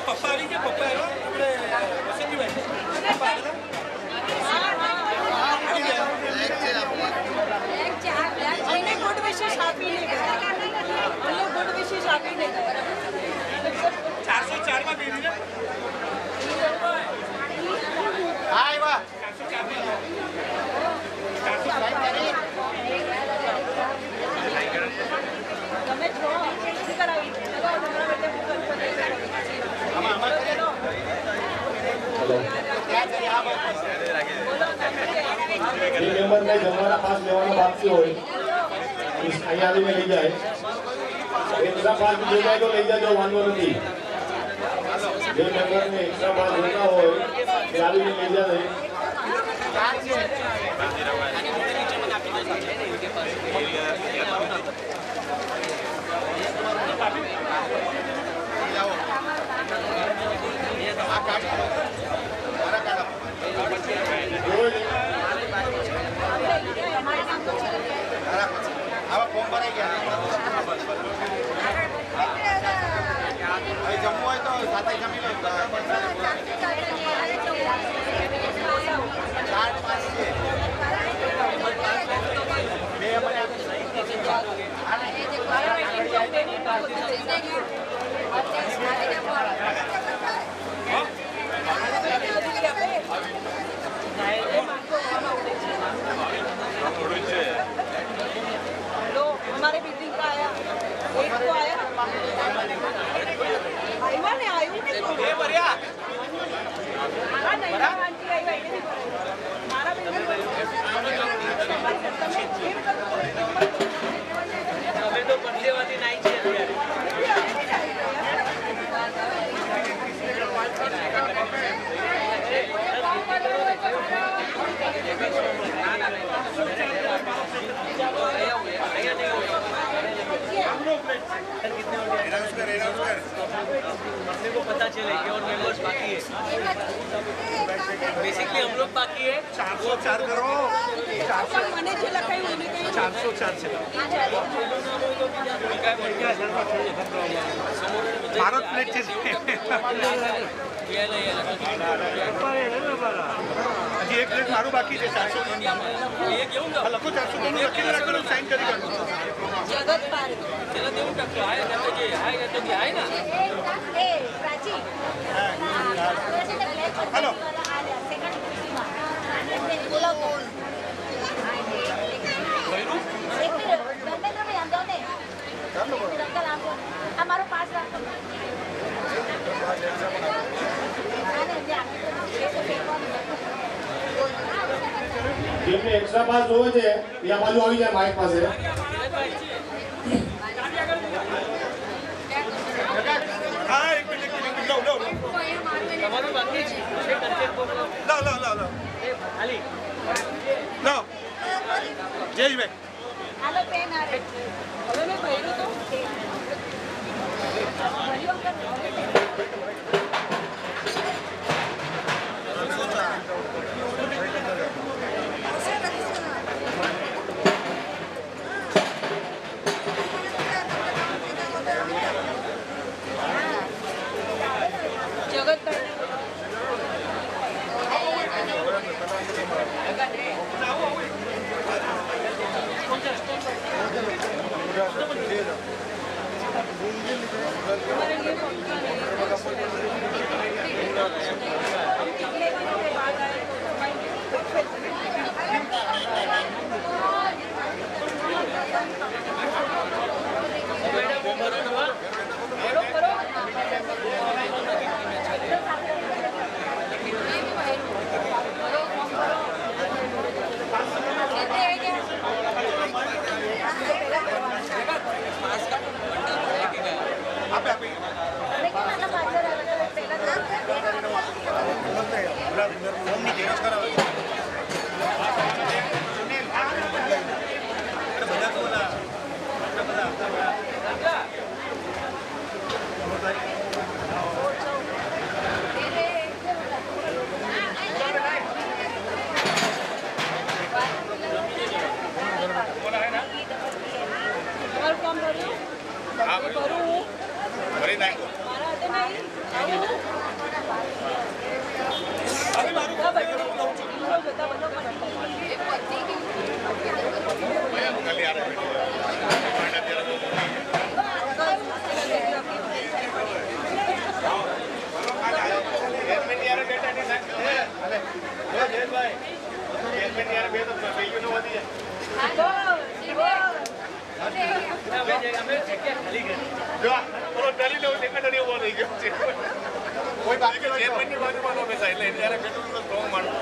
પપ્પા આવી ગયા પપ્પા આવ્યો આપણે વસંતભાઈ ગુડ વિશેષ આપીને ગુડ વિશેષ આપીને 404 માં બેરી ને આવ્યા તમે છો કરાવી મેમ્બરને જમવાના પાસ લેવાનો બાકી હોય અહીંયા આવીને લઈ જાય. એક્સ્ટ્રા પાસ લઈ જાય તો લઈ જાજો, વાંધો નથી. જે મેમ્બરને એક્સ્ટ્રા પાસ લેતા હોય એ આવીને લઈ જાય. આવા ફોર્મ ભરાઈ ગયા. જમવું હોય તો સાથે જમી લો. 2 हमारे बिल्डिंग का आया, एक तो आया आया ने आयु नहीं ભર્યા हाँ नहीं आंटी आई आई हमारा बिल्डिंग હવે તો બદલેવાની નાઈ છે अपने को पता चले कि और मेंबर्स बाकी है. बेसिकली हम लोग बाकी है. 404 करो. मैंने जो लगाई उन्हें 404 છે. મારો જ પ્લેટ છે હજી એક પ્લેટ મારું બાકી છે 400 લખો 400 લખીને રાખો સાઈન કરી કાઢો જગત પાર એ પ્રાચી હાલો અમારો પાસ રાખો જેમને એક્સ્ટ્રા પાસ જોવે છે એ આ બાજુ આવી જાય માઇક પાસે. હા એક મિનિટ લો લો લો જયેશભાઈ હાલો પેન આવે હવે મેં ભર્યું તો કોઈ બાકી ચેરમેનની બાજુમાં નો બેસાય એટલે ત્યારે બેઠું તો સ્ટ્રોંગ માણસ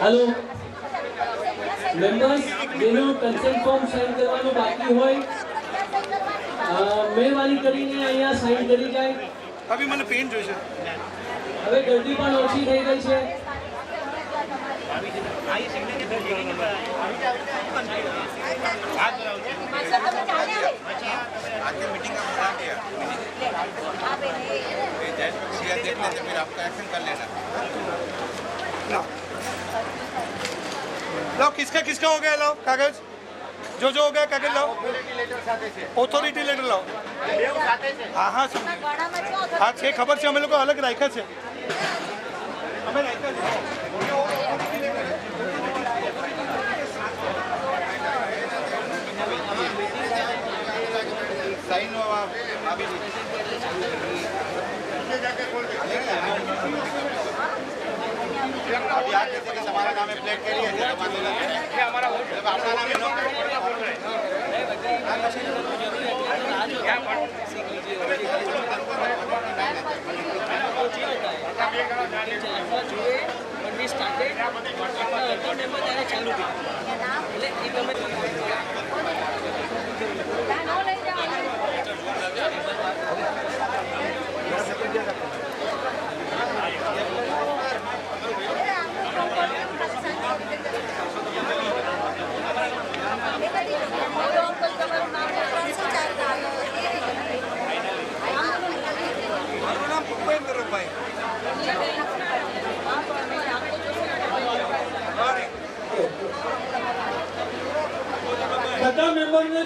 हेलो मेंबर्स જેનું કન્સેન્ટ ફોર્મ સાઇન કરવાનું બાકી હોય મહેરબાની કરીને અહીંયા સાઇન કરી જાય. અભી મને પેન જોઈશે. હવે ગરદી પણ ઓછી થઈ ગઈ છે. लो किसका किसका हो गया लो कागज जो हो गया कागज लो ऑथोरिटी लेटर लो हाँ हाँ हाँ छे खबर से અમે લોકો અલગ રાખ્યા છે અમે રાખ્યા છે સાઈન આવી याद जैसे कि हमारा नाम है प्लेट करिए हमारा अपना नाम है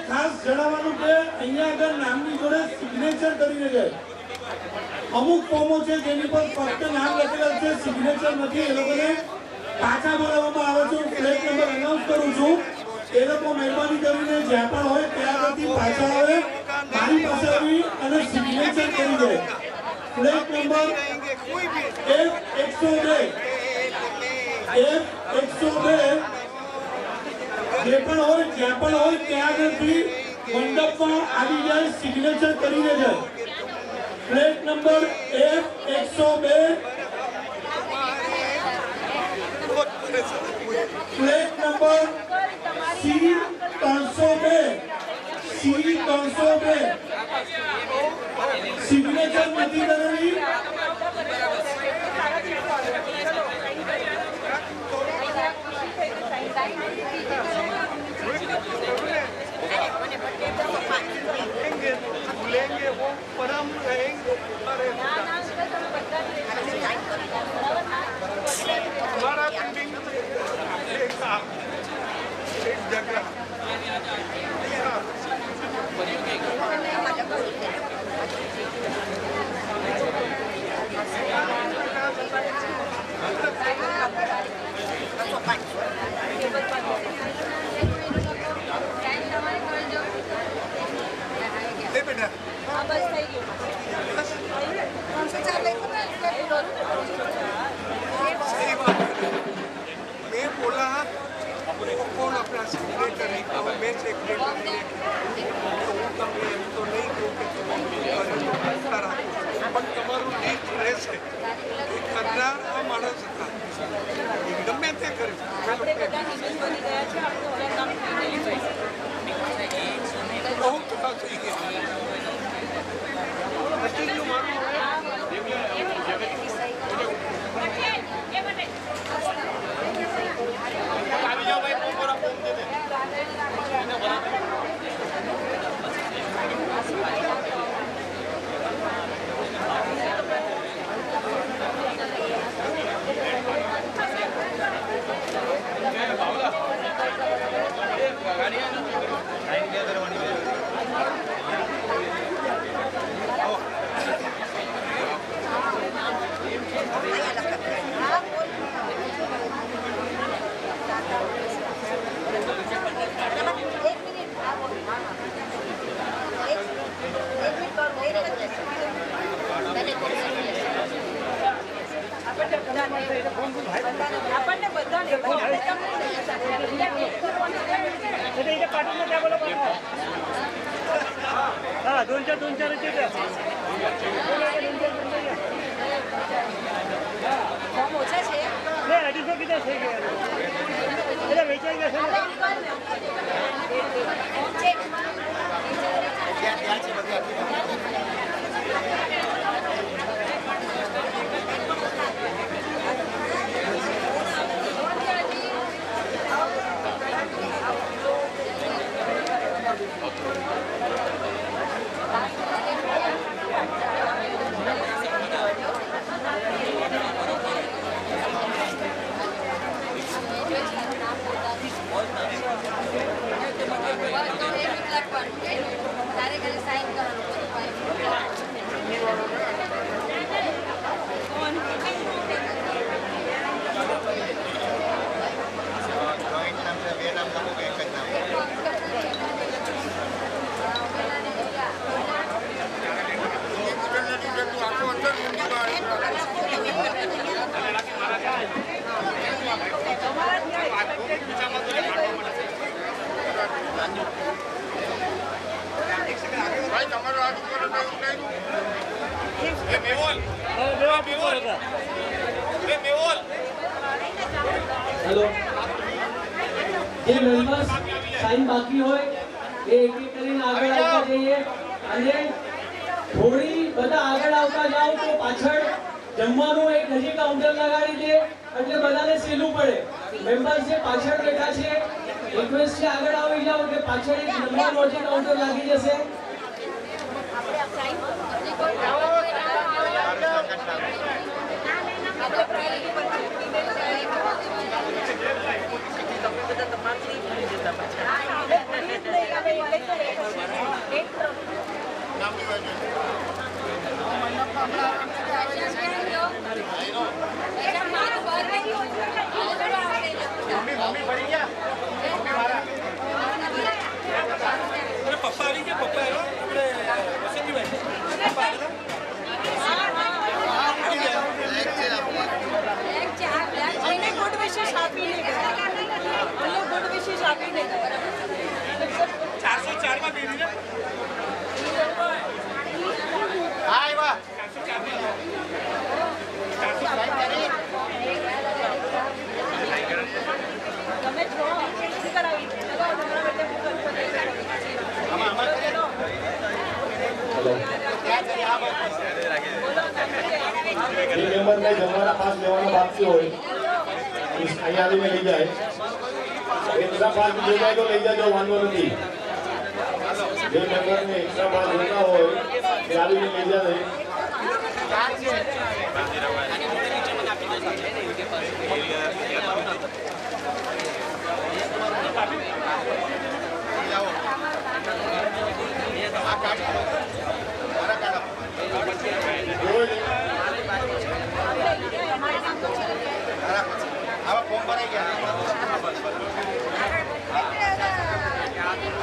ખાસ જણાવવાનું કે અહીંયા આગળ નામની જોડે સિગ્નેચર કરીને જાય. અમુક ફોર્મો છે જેની પર ફક્ત નામ લખેલા છે, સિગ્નેચર નથી. એ લોકોને પાછા બોલાવવામાં આવે છે. હું ફ્લેટ નંબર અનાઉન્સ કરું છું. એ લોકો મહેરબાની કરીને જ્યાં પણ હોય ત્યાં આગળથી પાછા આવે, મારી પાસે આવી અને સિગ્નેચર કરી દે. ફ્લેટ નંબર F102 જે પણ હોય જ્યાં પણ હોય ત્યાં આગળથી મંડપમાં આવી જાય, સિગ્નેચર કરીને જાય. Flat number F102, flat number C302, signature નથી કરેલી. भूलेंगे वो परम रहेंगे. हमारा बिल्डिंग एक जगह बेटा બસ થઈ ગયું. 304 લખ્યું ને એટલે પૂરો. सही बात है. मैं बोला कौन अपना सेक्रेटरी है, तो मैं सेक्रेटरी तो नहीं कहूँ कि तुम करता रहो, પણ તમારું લીક રહેશે એ કરનાર આ માણસ હતા. ગમે તે કર્યું. આપણે બધા નિવેદન બની ગયા છે. આપણું હવે કામ થઈ ગયું છે. બહુ ટકા થઈ ગયા. આપણને બધાને હા 204 ફોર્મ ઓછા છે. 250 કિલો થઈ ગયા એટલે વેચાઈ ગયા તારે ખાલી સાઈન હેલો, જે મેમ્બર્સ સાઈન બાકી હોય એ એક એક કરીને આગળ આવતા જઈએ અને થોડી બધા આગળ આવતા જાઓ તો પાછળ જમવાનું એક નજીક કાઉન્ટર લગાડી દે એટલે બધાને સહેલું પડે. મેમ્બર્સ જે પાછળ બેઠા છે રિક્વેસ્ટ છે આગળ આવી જાઓ કે પાછળ એક જમવાનું નજીક કાઉન્ટર લાગી જશે. આપણે પપ્પા આવી ગયા પપ્પા આવ્યો આપણે વસંતભાઈ ગુડ વિશેષ આપીને ગુડ વિશેષ આપીને 404 માં બેબી ને તમે છો કરાવી જે મેમ્બરને જમવાના પાસ લેવાનો બાકી હોય અહીંયા આવીને લઈ જાય એક્સ્ટ્રા પાસ લઈ જાય તો લઈ જાજો વાંધો નથી જે મેમ્બરને એક્સ્ટ્રા પાસ જોતા હોય એ આવીને લઈ જાય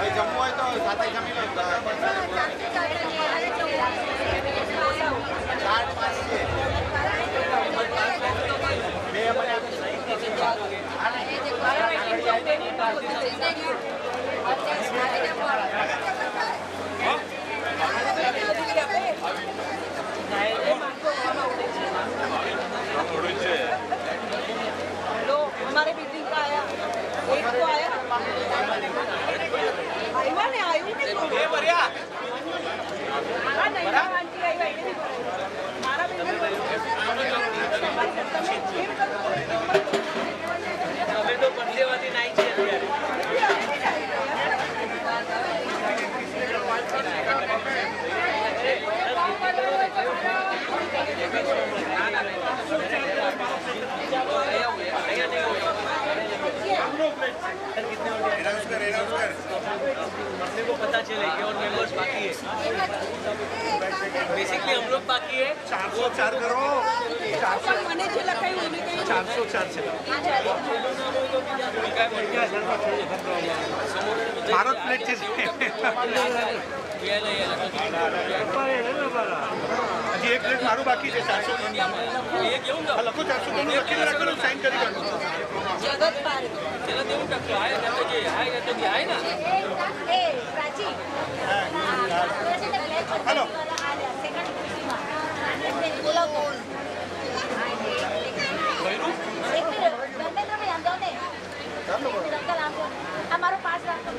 જમવું હોય તો સાથે જમી લો लो हमारे मीटिंग का आया एक तो आया आयुआ ने आयु ने એ ભર્યા मारा नहीं आंटी आई बैठे नहीं मारा भी અમે તો બદલેવાથી નાઈ છે अपने को पता चले कि और मेंबर्स बाकी है बेसिकली हम लोग बाकी है 404 કરો મને જે લખાયું એને કઈ 404 છે મારો જ પ્લેટ છે હજી એક પ્લેટ મારું બાકી છે 403 લખો 403 લખીને રાખો સાઈન કરી કાઢો જગત પાર चलो देऊन टाकतो आहे ना जे आहे तो जे आहे ना ए प्राची हेलो बोला कौन एक मिनट धर्मेंद्र भाई अंदर ने अंकल आप हमारा पास रखो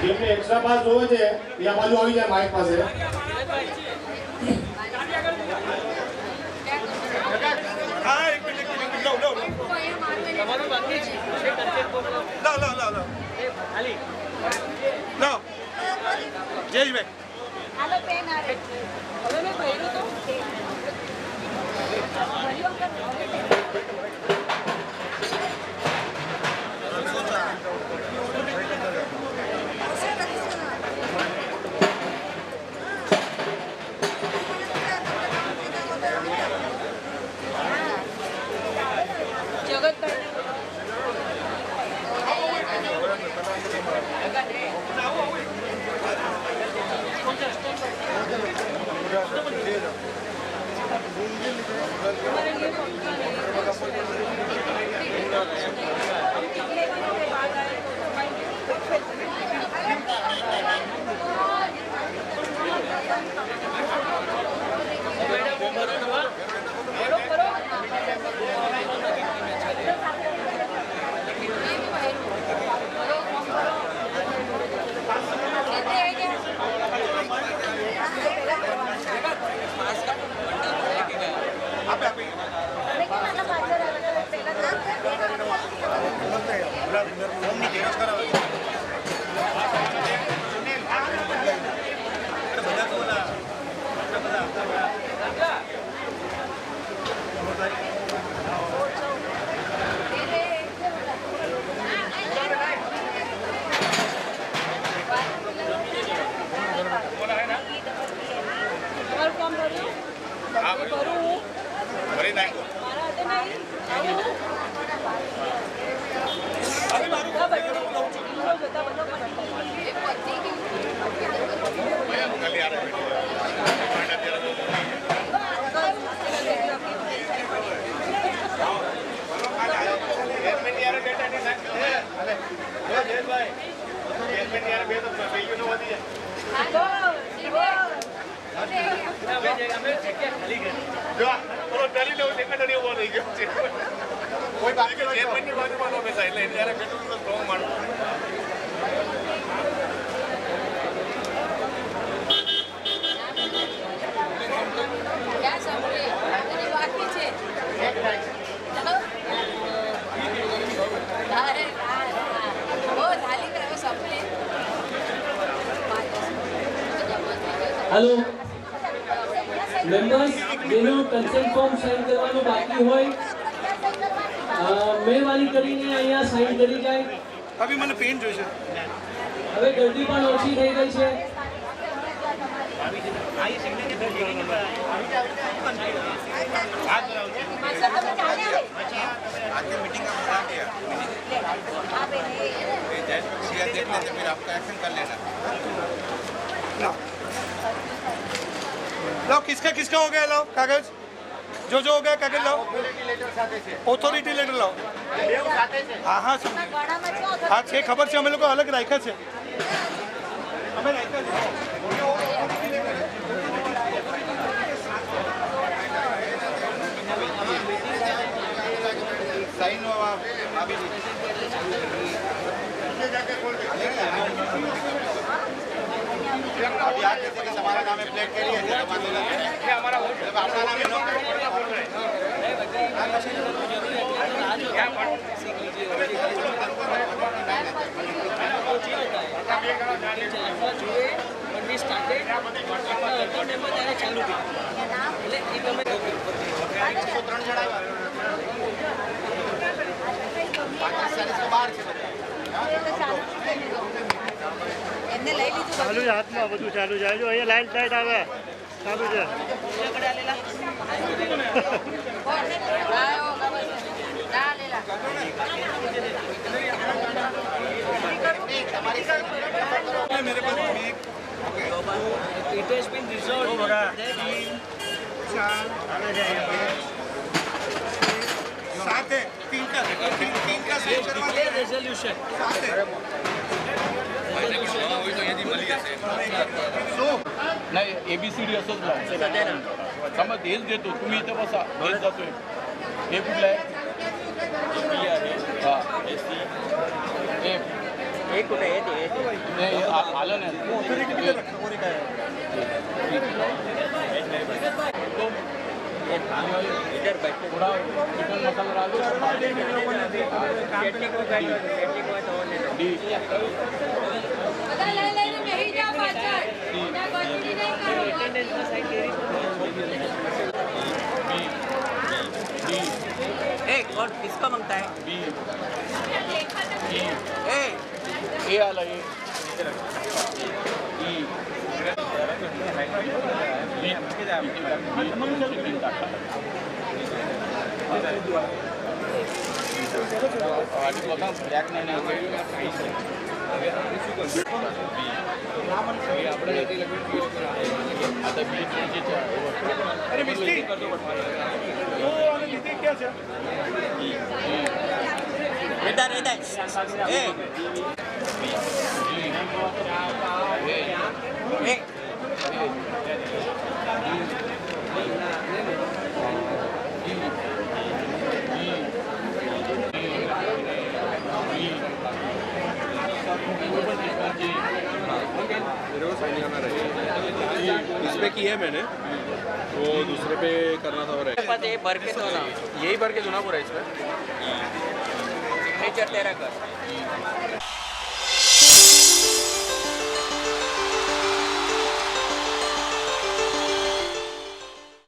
જેમને એક્સ્ટ્રા પાસ જોવે છે એ આ બાજુ આવી જાય માઇક પાસે હા એક મિનિટ લો તમારું બાકી છે લો ખાલી લો જયેશભાઈ હાલો પેન આ રે હવે મેં ભર્યું તો ભર્યું जगत क्या संपले आणि बाकीचे हो झाली काय संपले हेलो मेंबर्स જેનું કન્સેન્ટ ફોર્મ સાઇન કરવાનું બાકી હોય મહેરબાની કરીને અહીંયા સાઇન કરી જાય. अभी मैंने पेन जो है હવે ગરદી પણ ઓછી થઈ ગઈ છે. मीटिंग का बुला दिया देख लेते फिर आपका एक्शन कर लेना. लाओ किसका किसका हो गया, लाओ कागज जो हो गया कागज लाओ. ऑथोरिटी लेटर लाओ. हाँ हाँ समझ हाँ छे खबर से हमें लोग अलग राखा है. हमें राखा साइन अभी आज जैसे कि हमारा नाम है प्लेट के लिए हमारा अपना नाम એમને લઈ લીધું ચાલુ છે હાથમાં બધું ચાલુ છે જો અહીંયા લાઈટ સાઈડ આવે ચાલુ છે मेरे पास It has been resolved. साथ है तीन का साइन करवा Declare resolution. नाही ABCD असंच लाव. समज हेच देतो तुम्ही इथं बसा हेच जातोय. हे कुठलं आहे हां हे कुठे आलं नाही. थोडा चिकन मसाला राहतो બધા લઈ લઈને બેસી જાઓ પાછળ ત્યાં ગોઠવી નહીં કરો. और किसका मांगता है ए आला ए अरे मिस्त्री वो नीति क्या है इधर इधर इसमें की है मैंने वो दूसरे पे करना था और ये भर के दो ना यही भर के दूना पूरा इसमें सिग्नेचर तेरा कर